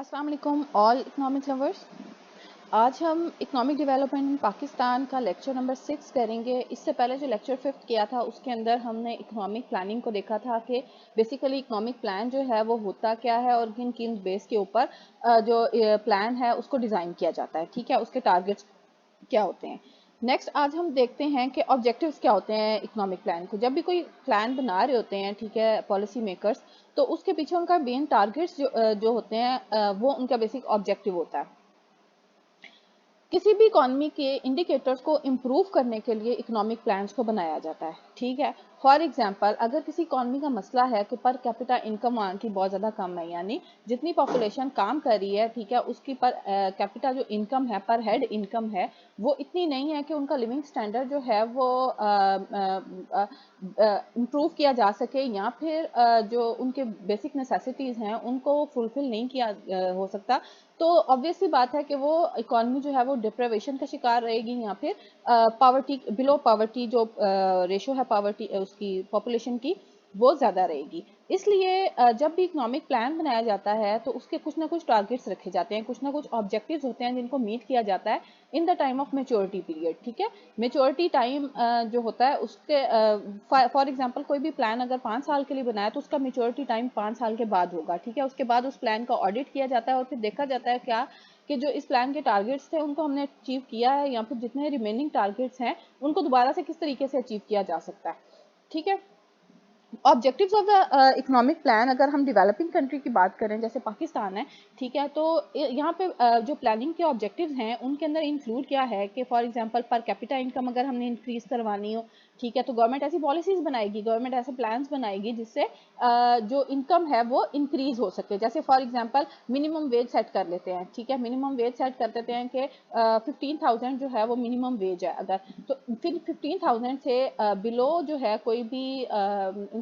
अस्सलाम वालेकुम all economic lovers. आज हम इकोनॉमिक डेवलपमेंट इन पाकिस्तान का लेक्चर नंबर 6 करेंगे। इससे पहले जो लेक्चर 5 किया था उसके अंदर हमने इकोनॉमिक प्लानिंग को देखा था कि बेसिकली इकोनॉमिक प्लान जो है वो होता क्या है और किन किन बेस के ऊपर जो प्लान है उसको डिज़ाइन किया जाता है। ठीक है, उसके टारगेट्स क्या होते हैं। नेक्स्ट आज हम देखते हैं कि ऑब्जेक्टिव्स क्या होते हैं इकोनॉमिक प्लान को। जब भी कोई प्लान बना रहे होते हैं, ठीक है, पॉलिसी मेकर्स, तो उसके पीछे उनका मेन टारगेट्स जो होते हैं वो उनका बेसिक ऑब्जेक्टिव होता है। किसी भी इकोनॉमी के इंडिकेटर्स को इम्प्रूव करने के लिए इकोनॉमिक प्लान्स को बनाया जाता है। ठीक है, फॉर एग्जांपल अगर किसी इकोनॉमी का मसला है कि पर कैपिटा इनकम वहाँ की बहुत ज़्यादा कम है, यानी जितनी पॉपुलेशन काम कर रही है, ठीक है, उसकी पर कैपिटा जो इनकम है, पर हेड इनकम है, वो इतनी नहीं है कि उनका लिविंग स्टैंडर्ड जो है वो इम्प्रूव किया जा सके, या फिर जो उनके बेसिक नेसेसिटीज़ हैं उनको फुलफिल नहीं किया हो सकता। तो ऑब्वियसली बात है कि वो इकॉनमी जो है वो डिप्रेवेशन का शिकार रहेगी, या फिर पावर्टी, बिलो पावर्टी जो रेशो है पावर्टी उसकी पॉपुलेशन की, वो ज़्यादा रहेगी। इसलिए जब भी इकोनॉमिक प्लान बनाया जाता है तो उसके कुछ ना कुछ टारगेट्स रखे जाते हैं, कुछ ना कुछ ऑब्जेक्टिव्स होते हैं जिनको मीट किया जाता है in the time of maturity period. ठीक है, मेच्योरिटी टाइम जो होता है उसके फॉर एग्जांपल कोई भी प्लान अगर 5 साल के लिए बनाया तो उसका मेच्योरिटी टाइम 5 साल के बाद होगा। ठीक है, उसके बाद उस प्लान का ऑडिट किया जाता है और फिर देखा जाता है क्या कि जो इस प्लान के टारगेट्स थे उनको हमने अचीव किया है, या फिर जितने रिमेनिंग टारगेट्स हैं उनको दोबारा से किस तरीके से अचीव किया जा सकता है। ठीक है, objectives of the economic plan, अगर हम डेवलपिंग कंट्री की बात करें जैसे पाकिस्तान है, ठीक है, तो यहाँ पे जो प्लानिंग के ऑब्जेक्टिव्स हैं उनके अंदर इंक्लूड क्या है कि for example per capita income अगर हमने इंक्रीज करवानी हो, ठीक है, तो गवर्नमेंट ऐसी पॉलिसीज बनाएगी, गवर्नमेंट ऐसे प्लान्स बनाएगी जिससे जो इनकम है वो इंक्रीज हो सके। जैसे for example minimum wage set कर लेते हैं, ठीक है, मिनिमम वेज सेट कर देते हैं कि 15,000 जो है वो मिनिमम वेज है अगर, तो फिर 15,000 से बिलो जो है कोई भी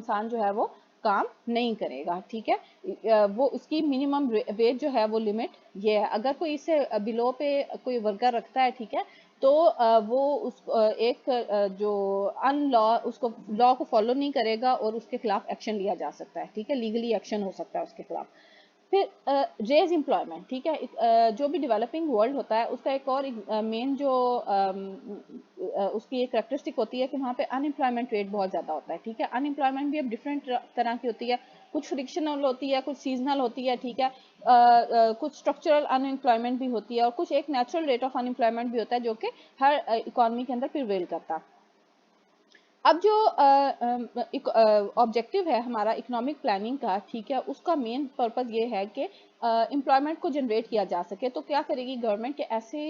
इंसान जो है वो काम नहीं करेगा। ठीक है, वो उसकी मिनिमम वेज जो है वो लिमिट ये है। अगर कोई इससे बिलो पे कोई वर्कर रखता है, ठीक है, तो वो उस एक जो अनलॉ उसको लॉ को फॉलो नहीं करेगा और उसके खिलाफ एक्शन लिया जा सकता है। ठीक है, लीगली एक्शन हो सकता है उसके खिलाफ। फिर रेज एम्प्लॉयमेंट, ठीक है, जो भी डेवलपिंग वर्ल्ड होता है उसका एक और मेन जो उसकी एक करेक्टरिस्टिक होती है कि वहाँ पे अनएम्प्लॉयमेंट रेट बहुत ज़्यादा होता है। ठीक है, अनएम्प्लॉयमेंट भी अब डिफरेंट तरह की होती है, कुछ फ्रिक्शनल होती है, कुछ सीजनल होती है, ठीक है, कुछ स्ट्रक्चरल अनएम्प्लॉयमेंट भी होती है और कुछ एक नेचुरल रेट ऑफ अनएम्प्लॉयमेंट भी होता है जो कि हर इकोनॉमी के अंदर प्रिवेल करता है। अब जो ऑब्जेक्टिव है हमारा इकोनॉमिक प्लानिंग का, ठीक है, उसका मेन पर्पस ये है कि एम्प्लॉयमेंट को जनरेट किया जा सके। तो क्या करेगी गवर्नमेंट के ऐसे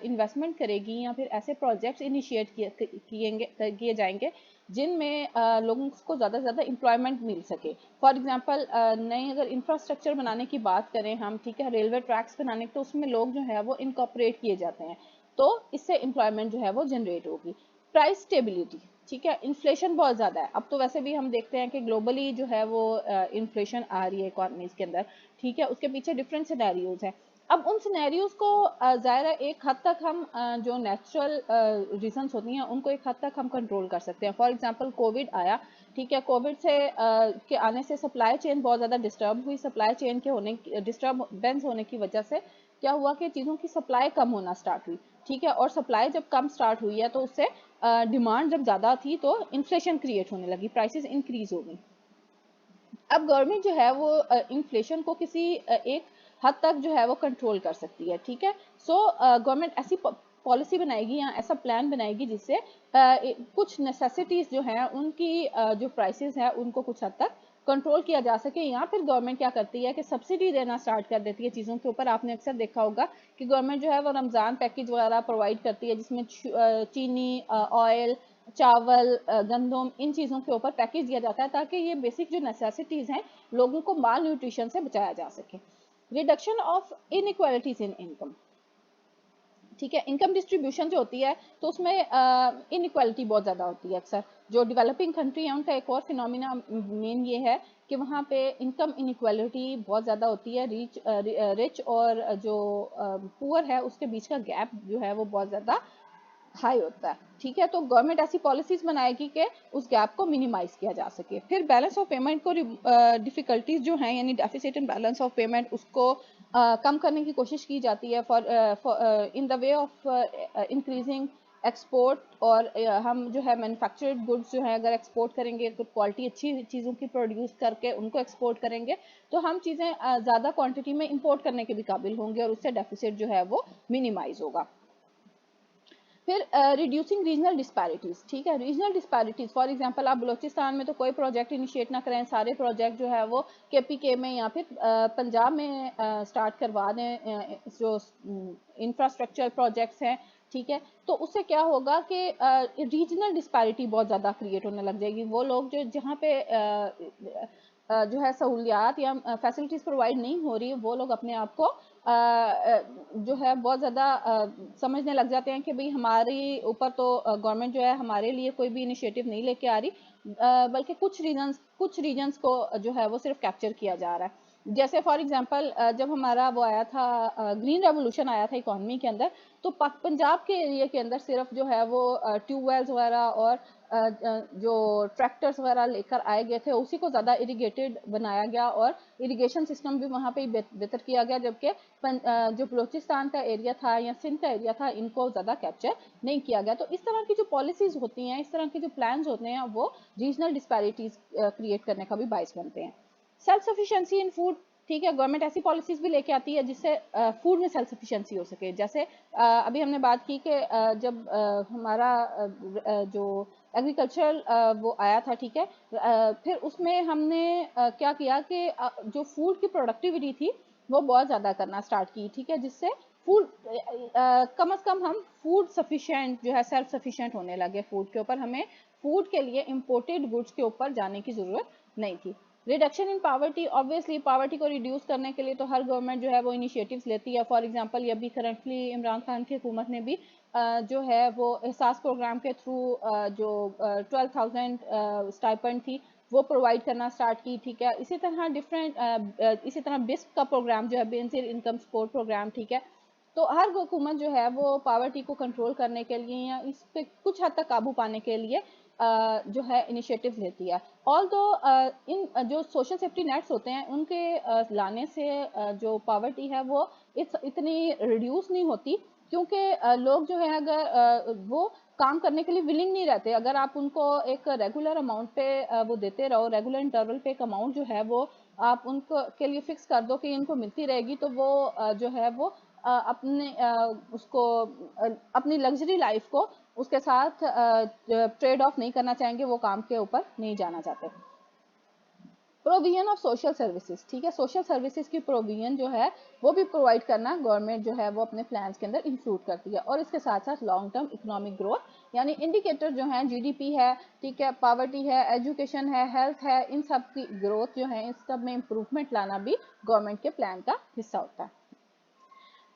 इन्वेस्टमेंट करेगी या फिर ऐसे प्रोजेक्ट्स इनिशिएट किए जाएंगे जिनमें लोगों को ज़्यादा से ज़्यादा एम्प्लॉयमेंट मिल सके। फॉर एग्जांपल नई अगर इंफ्रास्ट्रक्चर बनाने की बात करें हम, ठीक है, रेलवे ट्रैक्स बनाने, तो उसमें लोग जो है वो इनकॉर्पोरेट किए जाते हैं, तो इससे एम्प्लॉयमेंट जो है वो जनरेट होगी। प्राइस स्टेबिलिटी, ठीक है, इन्फ्लेशन बहुत ज़्यादा है अब तो, वैसे भी हम देखते हैं कि ग्लोबली जो है वो इन्फ्लेशन आ रही है इकोनॉमीज के अंदर। ठीक है, उसके पीछे डिफरेंट सिनेरियोज हैं। अब उन सिनेरियोज को ज़ाहिर है एक हद तक हम जो नेचुरल रीजंस होती हैं उनको एक हद तक हम कंट्रोल कर सकते हैं। फॉर एग्जांपल कोविड आया, ठीक है, कोविड से के आने से सप्लाई चेन बहुत ज़्यादा डिस्टर्ब हुई। सप्लाई चेन के होने डिस्टर्बेंस होने की वजह से क्या हुआ कि चीज़ों की सप्लाई कम होना स्टार्ट हुई। ठीक है, और सप्लाई जब कम स्टार्ट हुई है तो उससे डिमांड जब ज़्यादा थी तो इन्फ्लेशन क्रिएट होने लगी, प्राइसेस इंक्रीज हो गई। अब गवर्नमेंट जो है वो इन्फ्लेशन को किसी एक हद तक जो है वो कंट्रोल कर सकती है। ठीक है, सो गवर्नमेंट ऐसी पॉलिसी बनाएगी या ऐसा प्लान बनाएगी जिससे कुछ नेसेसिटीज़ जो हैं उनकी जो प्राइसेस है उनको कुछ हद तक कंट्रोल किया जा सके। या फिर गवर्नमेंट क्या करती है कि सब्सिडी देना स्टार्ट कर देती है चीज़ों के ऊपर। आपने अक्सर देखा होगा कि गवर्नमेंट जो है वो रमज़ान पैकेज वगैरह प्रोवाइड करती है जिसमें चीनी, ऑयल, चावल, गंदम, इन चीज़ों के ऊपर पैकेज दिया जाता है ताकि ये बेसिक जो नेसेसिटीज़ हैं लोगों को माल न्यूट्रिशन से बचाया जा सके। Reduction of inequalities in income, ठीक है, इनकम डिस्ट्रीब्यूशन जो होती है तो उसमें इनइक्वालिटी बहुत ज़्यादा होती है। अक्सर जो डेवलपिंग कंट्री है उनका एक और फिनोमिना मेन ये है कि वहाँ पे इनकम इनइक्वालिटी बहुत ज़्यादा होती है। रिच और जो पुअर है उसके बीच का गैप जो है वो बहुत ज़्यादा हाई होता है, ठीक है। तो गवर्नमेंट ऐसी पॉलिसीज बनाएगी कि उस गैप को मिनिमाइज किया जा सके। फिर बैलेंस ऑफ पेमेंट को डिफिकल्टीज जो हैं यानी deficit in balance of payment उसको कम करने की कोशिश की जाती है for in the way of increasing export. और हम जो है मैन्युफैक्चर्ड गुड्स जो है अगर एक्सपोर्ट करेंगे तो क्वालिटी अच्छी चीज़ों की प्रोड्यूस करके उनको एक्सपोर्ट करेंगे तो हम चीज़ें ज़्यादा क्वांटिटी में इंपोर्ट करने के भी काबिल होंगे और उससे डेफिसिट जो है वो मिनिमाइज होगा। फिर रिड्यूसिंग रीजनल डिस्पैरिटीज, ठीक है। रीजनल डिस्पैरिटीज फॉर एग्जांपल आप बलूचिस्तान में तो कोई प्रोजेक्ट इनिशिएट ना करें, सारे प्रोजेक्ट जो है वो केपीके में या फिर पंजाब में स्टार्ट करवा दें, जो इंफ्रास्ट्रक्चर प्रोजेक्ट्स हैं, ठीक है। तो उससे क्या होगा कि रीजनल डिस्पैरिटी बहुत ज़्यादा क्रिएट होने लग जाएगी। वो लोग जो जहाँ पे जो है सहूलियात या फैसिलिटीज़ प्रोवाइड नहीं हो रही, वो लोग अपने आप को जो है बहुत ज़्यादा समझने लग जाते हैं कि भाई हमारे ऊपर तो गवर्नमेंट जो है हमारे लिए कोई भी इनिशिएटिव नहीं लेके आ रही, बल्कि कुछ रीजन्स को जो है वो सिर्फ कैप्चर किया जा रहा है। जैसे फॉर एग्जांपल जब हमारा वो आया था ग्रीन रेवोल्यूशन आया था इकोनॉमी के अंदर, तो पंजाब के एरिया के अंदर सिर्फ जो है वो ट्यूबवेल्स वगैरह और जो ट्रैक्टर्स वगैरह लेकर आए गए थे उसी को ज़्यादा इरिगेटेड बनाया गया और इरिगेशन सिस्टम भी वहाँ पे बेहतर किया गया, जबकि जो बलूचिस्तान का एरिया था या सिंध का एरिया था इनको ज़्यादा कैप्चर नहीं किया गया। तो इस तरह की जो पॉलिसीज़ होती हैं, इस तरह के जो प्लान्स होते हैं वो रीजनल डिस्पैरिटीज़ क्रिएट करने का भी बायस बनते हैं। सेल्फ सफिशिएंसी इन फूड, ठीक है। गवर्नमेंट ऐसी पॉलिसीज भी लेके आती है जिससे फूड में सेल्फ सफिशिएंसी हो सके। जैसे अभी हमने बात की कि जब हमारा जो एग्रीकल्चरल वो आया था, ठीक है। फिर उसमें हमने क्या किया कि जो फूड की प्रोडक्टिविटी थी वो बहुत ज़्यादा करना स्टार्ट की, ठीक है, जिससे फूड कम से कम हम फूड सफिशिएंट जो है सेल्फ सफिशिएंट होने लगे फूड के ऊपर। हमें फूड के लिए इम्पोर्टेड गुड्स के ऊपर जाने की ज़रूरत नहीं थी। Reduction in poverty, obviously poverty को रिड्यूस करने के लिए तो हर गवर्नमेंट जो है वो इनिशिएटिव्स लेती है। फॉर एग्जांपल ये अभी करंटली इमरान खान की हुकूमत ने भी जो है वो एहसास प्रोग्राम के थ्रू जो 12,000 स्टाइपेंड थी वो प्रोवाइड करना स्टार्ट की, ठीक है। इसी तरह बिस्क का प्रोग्राम जो है बेनजीर इनकम सपोर्ट प्रोग्राम, ठीक है। तो हर हुकूमत जो है वो पावर्टी को कंट्रोल करने के लिए या इस पे कुछ हद तक काबू पाने के लिए जो है इनिशिएटिव लेती है। ऑल दो इन जो सोशल सेफ्टी नेट्स होते हैं उनके लाने से जो पावर्टी है वो इतनी रिड्यूस नहीं होती, क्योंकि लोग जो है अगर वो काम करने के लिए विलिंग नहीं रहते। अगर आप उनको एक रेगुलर अमाउंट पे वो देते रहो, रेगुलर इंटरवल पे एक अमाउंट जो है वो आप उनको के लिए फिक्स कर दो कि इनको मिलती रहेगी, तो वो जो है वो अपने उसको अपनी लग्जरी लाइफ को उसके साथ ट्रेड ऑफ नहीं करना चाहेंगे, वो काम के ऊपर नहीं जाना चाहते। प्रोविजन ऑफ सोशल सर्विसेज, ठीक है। सोशल सर्विसेज की प्रोविजन जो है वो भी प्रोवाइड करना गवर्नमेंट जो है वो अपने प्लान्स के अंदर इंक्लूड करती है। और इसके साथ साथ लॉन्ग टर्म इकोनॉमिक ग्रोथ यानी इंडिकेटर जो है जीडीपी है, ठीक है, पावर्टी है, एजुकेशन है, हेल्थ है, इन सब की ग्रोथ जो है इस सब में इम्प्रूवमेंट लाना भी गवर्नमेंट के प्लान का हिस्सा होता है।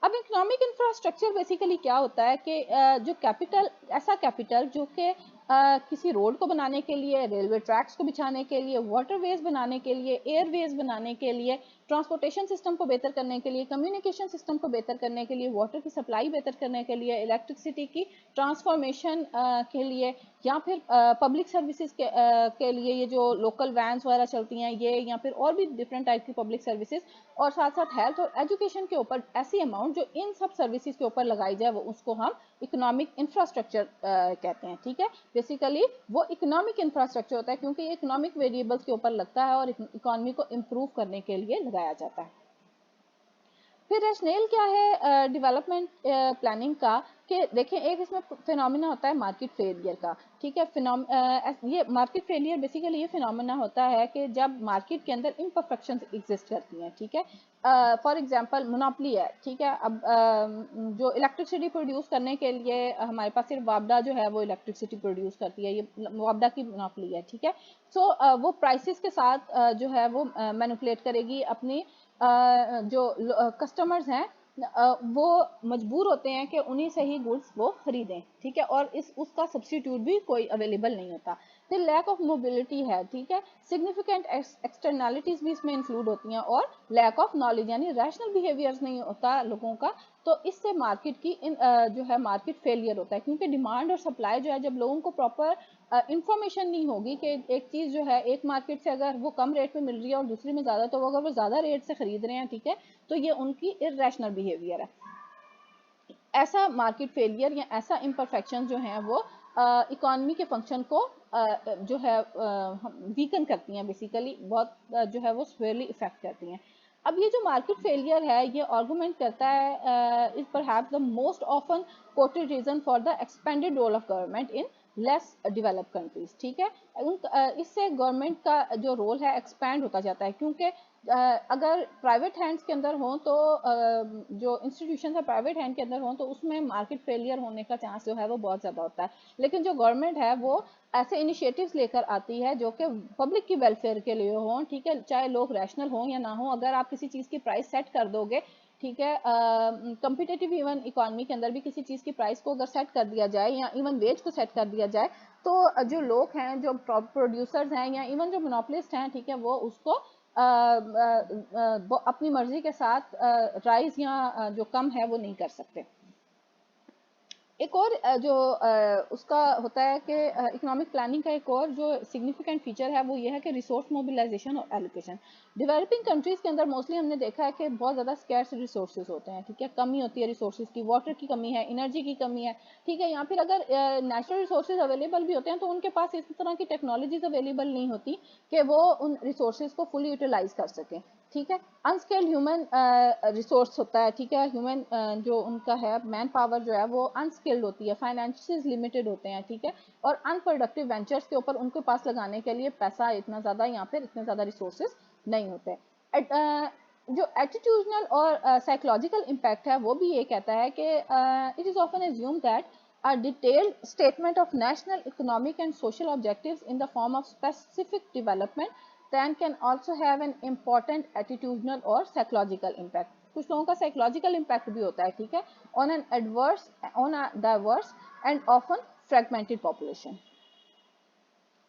अब इकोनॉमिक इंफ्रास्ट्रक्चर बेसिकली क्या होता है कि जो कैपिटल, ऐसा कैपिटल जो कि किसी रोड को बनाने के लिए, रेलवे ट्रैक्स को बिछाने के लिए, वाटरवेज बनाने के लिए, एयरवेज बनाने के लिए, ट्रांसपोर्टेशन सिस्टम को बेहतर करने के लिए, कम्युनिकेशन सिस्टम को बेहतर करने के लिए, वाटर की सप्लाई बेहतर करने के लिए, इलेक्ट्रिसिटी की ट्रांसफॉर्मेशन के लिए, या फिर पब्लिक सर्विसेज के लिए ये जो लोकल वैन्स वगैरह चलती हैं ये, या फिर और भी डिफरेंट टाइप की पब्लिक सर्विसेज, और साथ साथ हेल्थ और एजुकेशन के ऊपर ऐसी अमाउंट जो इन सब सर्विसेज के ऊपर लगाई जाए वो उसको हम इकोनॉमिक इंफ्रास्ट्रक्चर कहते हैं, ठीक है। बेसिकली वो इकोनॉमिक इंफ्रास्ट्रक्चर होता है क्योंकि ये इकोनॉमिक वेरिएबल्स के ऊपर लगता है और इकोनॉमी को इम्प्रूव करने के लिए लगाया जाता है। फिर रैशनल क्या है डेवलपमेंट प्लानिंग का, कि देखें एक इसमें फिनोमिना होता है मार्केट फेलियर का, ठीक है। ये मार्केट फेलियर बेसिकली ये फिनोमिना होता है कि जब मार्केट के अंदर इम्परफेक्शंस एग्जिस्ट करती हैं, ठीक है। फॉर एग्जांपल मोनोपोली है, ठीक है। अब जो इलेक्ट्रिसिटी प्रोड्यूस करने के लिए हमारे पास सिर्फ वापडा जो है वो इलेक्ट्रिसिटी प्रोड्यूस करती है, ये वापडा की मोनोपोली है, ठीक है। सो वो प्राइसेस के साथ जो है वो मैनिपुलेट करेगी अपनी जो कस्टमर्स हैं वो मजबूर होते हैं कि उन्हीं से ही गुड्स वो खरीदें, ठीक है। और इस उसका सब्स्टिट्यूट भी कोई अवेलेबल नहीं होता। फिर लैक ऑफ मोबिलिटी है, ठीक है, सिग्निफिकेंट एक्सटर्नैलिटीज भी इसमें इंक्लूड होती हैं, और लैक ऑफ नॉलेज यानी रैशनल बिहेवियर्स नहीं होता लोगों का, तो इससे मार्केट की जो है मार्केट फेलियर होता है, क्योंकि डिमांड और सप्लाई जो है, जब लोगों को प्रॉपर इंफॉर्मेशन नहीं होगी कि एक चीज़ जो है एक मार्केट से अगर वो कम रेट पे मिल रही है और दूसरी में ज़्यादा, तो वो अगर वो ज़्यादा रेट से खरीद रहे हैं, ठीक है, तो ये उनकी इरेशनल बिहेवियर है। ऐसा मार्केट फेलियर या ऐसा इम्परफेक्शन जो है वो इकोनॉमी के फंक्शन को जो है वीकन करती हैं, बेसिकली बहुत जो है वो स्वेयरली इफेक्ट करती हैं। अब ये जो मार्केट फेलियर है, ये आर्गुमेंट करता है is perhaps the most often quoted reason for the expanded role of government in less developed countries, ठीक है। इससे गवर्नमेंट का जो रोल है एक्सपैंड होता जाता है, क्योंकि अगर प्राइवेट हैंड्स के अंदर हो तो जो इंस्टीट्यूशन है प्राइवेट हैंड के अंदर हो तो उसमें मार्केट फेलियर होने का चांस जो है वो बहुत ज़्यादा होता है। लेकिन जो गवर्नमेंट है वो ऐसे इनिशिएटिव्स लेकर आती है जो कि पब्लिक की वेलफेयर के लिए हों, ठीक है, चाहे लोग रैशनल हों या ना हो। अगर आप किसी चीज़ की प्राइस सेट कर दोगे, ठीक है, कंपिटेटिव इवन इकोनॉमी के अंदर भी किसी चीज़ की प्राइस को अगर सेट कर दिया जाए या इवन वेज को सेट कर दिया जाए, तो जो लोग हैं, जो प्रोड्यूसर्स हैं या इवन जो मोनोपोलिस्ट हैं, ठीक है, वो उसको अपनी मर्जी के साथ राइज या जो कम है वो नहीं कर सकते। एक और जो उसका होता है कि इकोनॉमिक प्लानिंग का एक और जो सिग्निफिकेंट फीचर है वो ये है कि रिसोर्स मोबिलाइजेशन और एलोकेशन। डेवलपिंग कंट्रीज के अंदर मोस्टली हमने देखा है कि बहुत ज़्यादा स्कैर्स रिसोर्सेज होते हैं, ठीक है, कमी होती है रिसोर्सेज की, वाटर की कमी है, एनर्जी की कमी है, ठीक है। यहाँ फिर अगर नेचुरल रिसोर्सेज अवेलेबल भी होते हैं तो उनके पास इस तरह की टेक्नोलॉजीज अवेलेबल नहीं होती कि वो उन रिसोर्सेज को फुली यूटिलाइज कर सकें, ठीक है। अनस्किल्ड ह्यूमन रिसोर्स होता है, ठीक है, ह्यूमन जो उनका है मैन पावर जो है वो अनस्किल्ड होती है, फाइनेंशियल लिमिटेड होते हैं, ठीक है, और अनप्रोडक्टिव वेंचर्स के ऊपर उनके पास लगाने के लिए पैसा इतना ज़्यादा या फिर इतने ज़्यादा रिसोर्सेज नहीं होते। जो एटीट्यूडनल और साइकोलॉजिकल इम्पैक्ट है वो भी ये कहता है कि it is often assume that a detailed statement of national economic and social objectives in the form of specific development then can also have an important attitudinal or psychological impact। कुछ लोगों का साइकोलॉजिकल इम्पैक्ट भी होता है, ठीक है, on a diverse and often fragmented population.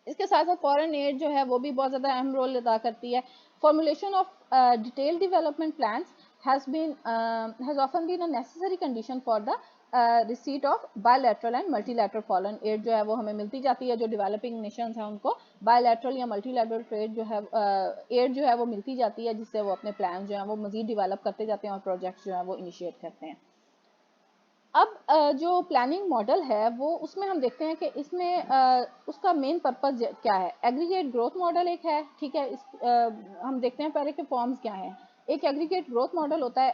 इसके साथ साथ फॉरेन एड जो है वो भी बहुत ज़्यादा अहम रोल अदा करती है। Formulation of detail development plans has often been a necessary condition for the receipt of bilateral and multilateral foreign aid जो है वो हमें मिलती जाती है। जो डेवलपिंग नेशंस हैं उनको बायलैटरल या मल्टीलैटरल ट्रेड जो है एड जो है वो मिलती जाती है, जिससे वो अपने प्लान जो है वो मजीद डेवलप करते जाते हैं और प्रोजेक्ट्स जो है वो इनिशिएट करते हैं। अब जो प्लानिंग मॉडल है वो उसमें हम देखते हैं कि इसमें उसका मेन पर्पस क्या है। एग्रीगेट ग्रोथ मॉडल एक है, ठीक है, हम देखते हैं पहले के फॉर्म्स क्या हैं। एक एग्रीगेट ग्रोथ मॉडल होता है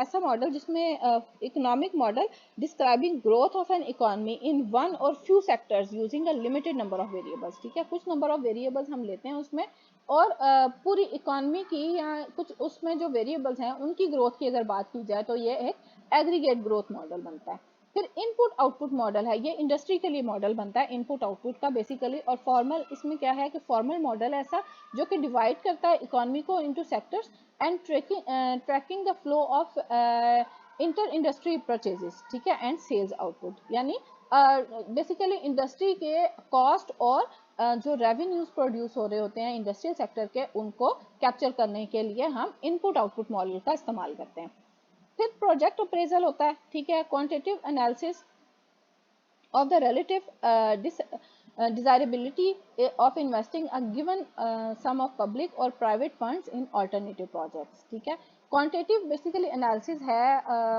ऐसा मॉडल जिसमें economic model describing growth of an economy in one और few sectors using a limited number of variables, ठीक है, कुछ नंबर ऑफ वेरिएबल्स हम लेते हैं उसमें, और पूरी इकोनॉमी की या कुछ उसमें जो वेरिएबल्स हैं उनकी ग्रोथ की अगर बात की जाए तो ये एक एग्रीगेट ग्रोथ मॉडल बनता है। फिर इनपुट आउटपुट मॉडल है, ये इंडस्ट्री के लिए मॉडल बनता है इनपुट आउटपुट का बेसिकली। और फॉर्मल इसमें क्या है कि फॉर्मल मॉडल ऐसा जो कि डिवाइड करता है इकोनॉमी को into sectors and tracking the flow of inter industry purchases, ठीक है, एंड सेल्स आउटपुट, यानी बेसिकली इंडस्ट्री के कॉस्ट और जो रेवेन्यूज प्रोड्यूस हो रहे होते हैं इंडस्ट्रियल सेक्टर के, उनको कैप्चर करने के लिए हम इनपुट आउटपुट मॉडल का इस्तेमाल करते हैं। फिर प्रोजेक्ट अप्रेजल होता है, ठीक है, quantitative analysis of the relative desirability of investing a given sum of public or private funds in alternative projects, ठीक है। क्वांटिटेटिव बेसिकली एनालिसिस है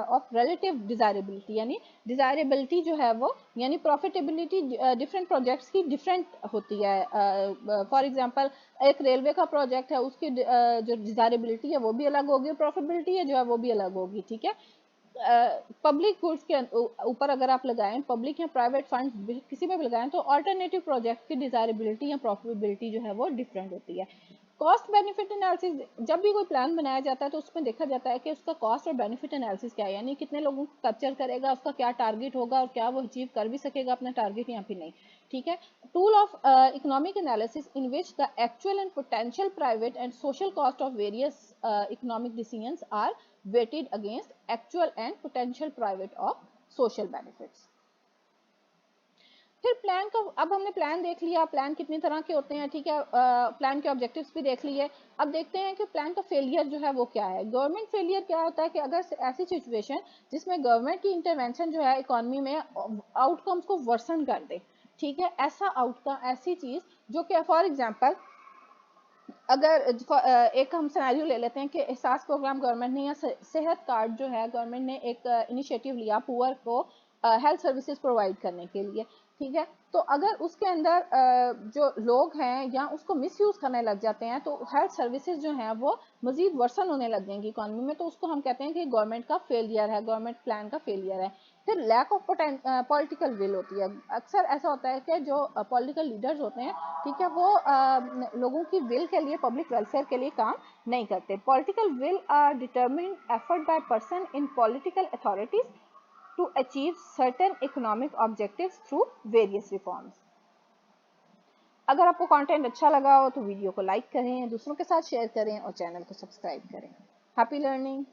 ऑफ रिलेटिव डिजायरेबिलिटी, यानी डिजायरेबिलिटी जो है वो यानी प्रॉफिटेबिलिटी डिफरेंट प्रोजेक्ट्स की डिफरेंट होती है। फॉर एग्जांपल एक रेलवे का प्रोजेक्ट है, उसकी जो डिजायरेबिलिटी है वो भी अलग होगी, प्रॉफिटेबिलिटी है जो है वो भी अलग होगी, ठीक है। पब्लिक गुड्स के ऊपर अगर आप लगाएं, पब्लिक या प्राइवेट फंड किसी में भी लगाएं, तो अल्टरनेटिव प्रोजेक्ट की डिजायरेबिलिटी या प्रॉफिटेबिलिटी जो है वो डिफरेंट होती है। कॉस्ट बेनिफिट एनालिसिस, जब भी कोई प्लान बनाया जाता है तो उसमें देखा जाता है कि उसका कॉस्ट और बेनिफिट एनालिसिस क्या है, यानी कितने लोगों को कैप्चर करेगा, उसका क्या टारगेट होगा और क्या वो अचीव कर भी सकेगा अपना टारगेट या फिर नहीं, ठीक है। Tool of economic analysis in which the actual and potential private and social cost of various economic decisions are weighted against actual and potential private or social benefits। फिर प्लान का, अब हमने प्लान देख लिया, प्लान कितनी तरह के होते हैं, ठीक है, प्लान के ऑब्जेक्टिव्स भी देख लिए। अब देखते हैं कि प्लान का फेलियर जो है वो क्या है। गवर्नमेंट फेलियर क्या होता है कि अगर ऐसी सिचुएशन जिसमें गवर्नमेंट की इंटरवेंशन जो है इकोनॉमी में आउटकम्स को वर्सन कर दे, ठीक है, ऐसा आउटकम, ऐसी चीज जो कि फॉर एग्जांपल अगर एक हम सिनेरियो ले लेते हैं कि एहसास प्रोग्राम गवर्नमेंट ने या सेहत कार्ड जो है गवर्नमेंट ने एक इनिशिएटिव लिया पुअर को हेल्थ सर्विसेज प्रोवाइड करने के लिए, ठीक है। तो अगर उसके अंदर जो लोग हैं या उसको मिसयूज करने लग जाते हैं तो हेल्थ सर्विसेज जो हैं वो मजीद वर्सन होने लग जाएंगी इकोनॉमी में, तो उसको हम कहते हैं कि गवर्नमेंट का फेलियर है, गवर्नमेंट प्लान का फेलियर है। फिर लैक ऑफ पॉलिटिकल विल होती है। अक्सर ऐसा होता है कि जो पॉलिटिकल लीडर्स होते हैं, ठीक है, वो लोगों की विल के लिए, पब्लिक वेलफेयर के लिए काम नहीं करते। Political will are determined effort by person in political authorities to achieve certain economic objectives through various reforms. अगर आपको कंटेंट अच्छा लगा हो तो वीडियो को लाइक करें, दूसरों के साथ शेयर करें और चैनल को सब्सक्राइब करें। Happy learning.